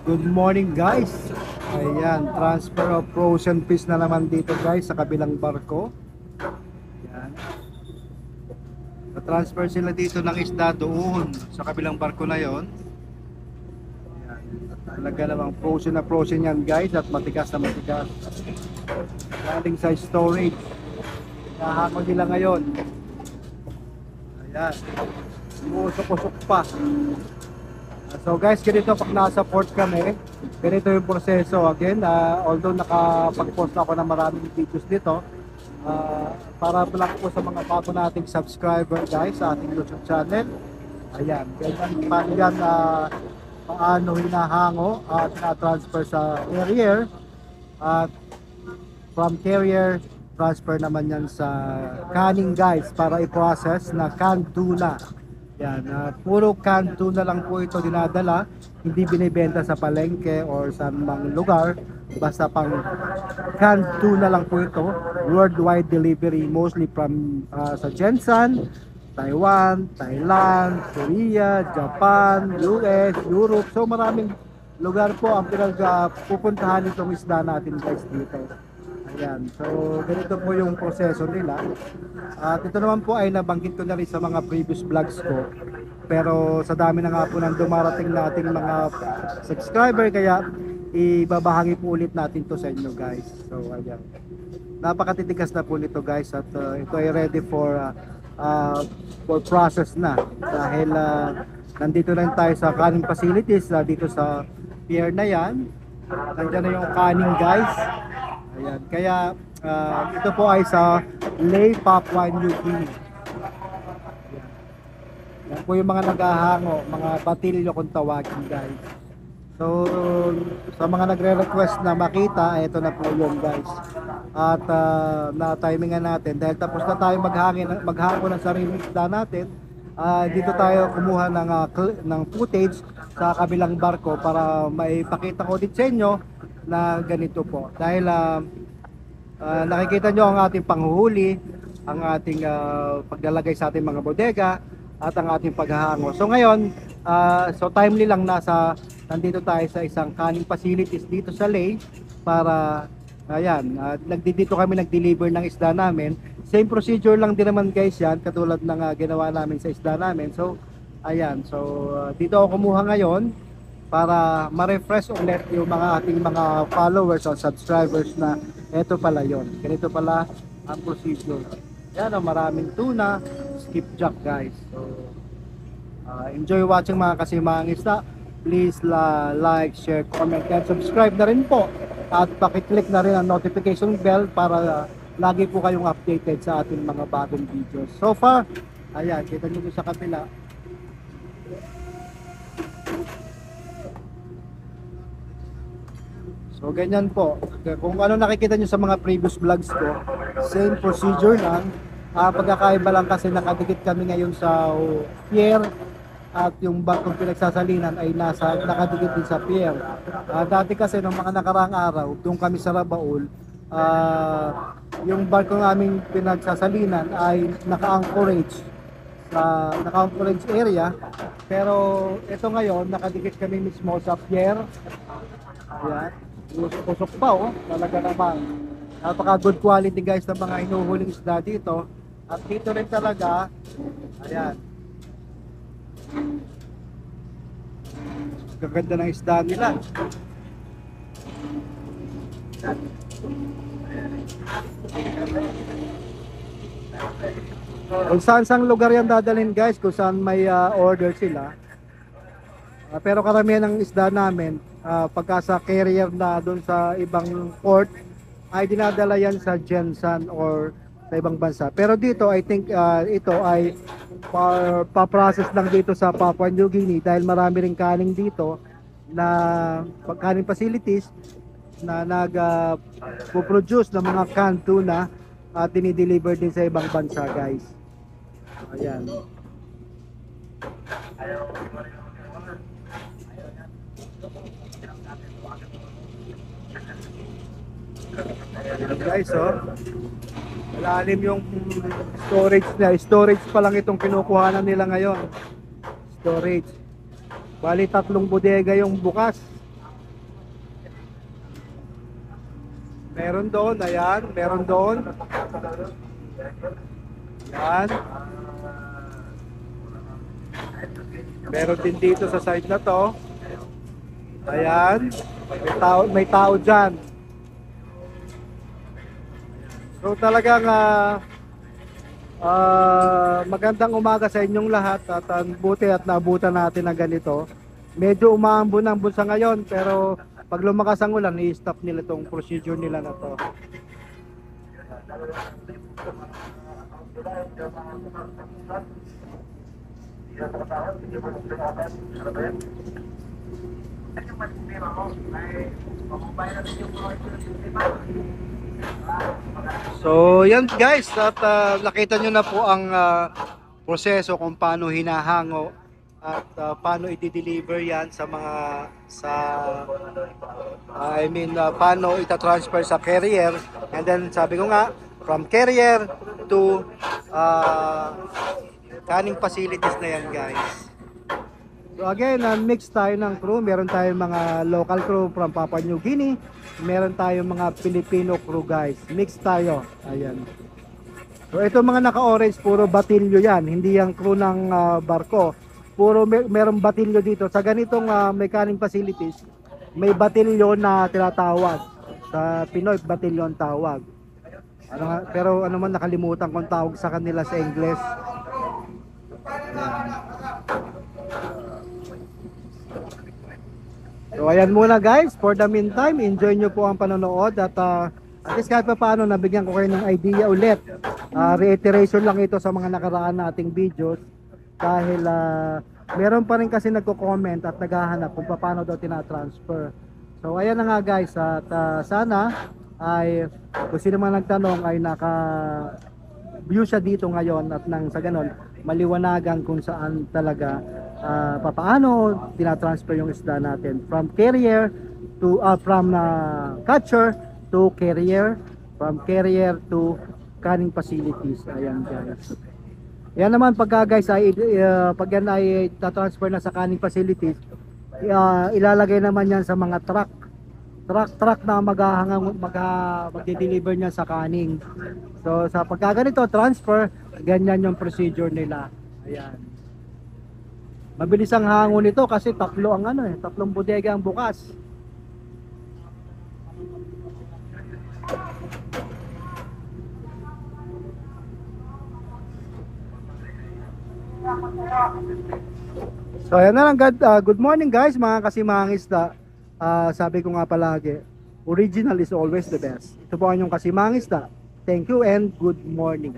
Good morning guys. Ayan, transfer of frozen fish na naman dito guys sa kabilang barko. Ayan. Na-transfer sila dito ng isda doon sa kabilang barko na yon. Ayan. Talaga namang frozen na frozen yan guys at matigas na matigas. Galing sa storage. Nahako nila ngayon. Ayan. Usok-usok pa. So guys, ganito pag nasa port kami, ganito yung proseso. Again, although nakapag-post na ako ng maraming videos dito, para lang po sa mga bago nating subscriber guys sa ating YouTube channel. Ayan, ganyan paano yan, paano hinahango at na-transfer sa carrier, at from carrier transfer naman yan sa canning guys para i-process na canned tuna. Yan, puro canned tuna lang po ito dinadala, hindi binibenta sa palengke or sa mga lugar, basta pang canned tuna lang po ito. Worldwide delivery, mostly from sa Jensen, Taiwan, Thailand, Korea, Japan, US, Europe. So maraming lugar po ang pupuntahan itong isda natin guys dito. Ayan, so ganito po yung proseso nila. At ito naman po ay nabanggit ko na rin sa mga previous vlogs ko. Pero sa dami na nga po ng dumarating nating mga subscriber, kaya ibabahagi po ulit natin to sa inyo guys. So ayan, napakatitigas na po nito guys, at ito ay ready for process na. Dahil nandito na tayo sa canning facilities, dito sa pier na yan. Nandiyan na yung canning guys. Ayan, kaya ito po ay sa Lae, Papua New Guinea. Yan po yung mga naghahango, mga batilyo kung tawagin guys. So sa mga nagre-request na makita, ito na po yun guys. At na-timingan natin dahil tapos na tayo maghango ng sariling isda natin. Dito tayo kumuha ng footage sa kabilang barko para maipakita ko din sa inyo na ganito po. Dahil nakikita nyo ang ating panghuhuli, ang ating paglalagay sa ating mga bodega, at ang ating paghahango. So ngayon, so timely lang, nandito tayo sa isang canning facilities dito sa Lae para ayan, dito kami nag-deliver ng isda namin. Same procedure lang din naman guys yan, katulad ng ginawa namin sa isda namin. So ayan, so dito ako kumuha ngayon para ma-refresh ulit yung mga ating mga followers o subscribers na eto pala yon, ganito pala ang procedure. Yan, maraming tuna, skipjack guys. So enjoy watching mga kasimahang isda. Please like, share, comment, and subscribe na rin po, at pakiclick na rin ang notification bell para lagi po kayong updated sa ating mga bagong videos. So far, ayan, kita nyo sa kapila. So ganyan po. Kung ano nakikita nyo sa mga previous vlogs ko, same procedure lang. Pagkakaiba lang kasi nakadikit kami ngayon sa pier, at yung barkong pinagsasalinan ay nakadikit din sa pier. Dati kasi nung mga nakaraang araw, doon kami sa Rabaul, yung barkong aming pinagsasalinan ay naka-anchorage area. Pero ito ngayon, nakadikit kami mismo sa pier. Ayan. Usok pa talaga naman. Napaka good quality guys ng mga hinuhuling isda dito. At dito rin talaga, ayan, gaganda ng isda nila. Kung saan lugar yan dadalhin guys, kung saan may order sila. Pero karamihan ng isda namin, pagka sa carrier na doon sa ibang port, ay dinadala yan sa Jensen or sa ibang bansa. Pero dito, I think ito ay pa-process lang dito sa Papua New Guinea, dahil marami rin canning dito na canning facilities na nag-produce ng mga canned tuna at dinideliver din sa ibang bansa guys. Ayan. Ayan guys, malalim yung storage na. Storage pa lang itong kinukuhanan nila ngayon. Storage. Bali, 3 bodega yung bukas. Meron doon, ayan, meron doon. Ayan. Meron din dito sa side na to. Ayan. May tao dyan. So talagang magandang umaga sa inyong lahat at buti at naabutan natin ng ganito. Medyo umaambon-ambon sa ngayon pero pag lumakas ang ulan, i-stop nila tong procedure nila na to. So yan guys, at nakita nyo na po ang proseso kung paano hinahango at paano i-deliver yan sa mga paano ita-transfer sa carrier, and then sabi ko nga from carrier to canning facilities na yan guys. So again, mix tayo ng crew. Meron tayong mga local crew from Papua New Guinea. Meron tayong mga Filipino crew guys. Mix tayo. Ayan. So ito mga naka-orange, puro batilyo yan. Hindi yung crew ng barko. Puro merong batilyo dito. Sa ganitong mechanic facilities, may batilyo na tinatawag. Sa Pinoy, batilyo ang tawag. Pero ano man, nakalimutan kung tawag sa kanila sa English. So ayan muna guys, for the meantime, enjoy nyo po ang panonood at least kahit pa paano nabigyan ko kayo ng idea ulit. Reiteration lang ito sa mga nakaraan nating videos dahil meron pa rin kasi nagko-comment at naghahanap kung paano daw tina-transfer. So ayan na nga guys, at sana ay kung sino man nagtanong ay naka-view siya dito ngayon at nang sa ganon maliwanagan kung saan talaga papaano tinatransfer yung isda natin from carrier to catcher to carrier, from carrier to canning facilities. Ayan guys. Yan naman pagka guys ay pag yan ay tatransfer na sa canning facilities, ilalagay naman yan sa mga truck na magde-deliver niya sa canning. So sa pagka ganito transfer, ganyan yung procedure nila. Ayan. Mabilis ang hango nito kasi tatlong bodega ang bukas. So ayan na lang, good morning guys mga kasimangisda. Sabi ko nga palagi, original is always the best. Ito po ang inyong kasimangisda. Thank you and good morning.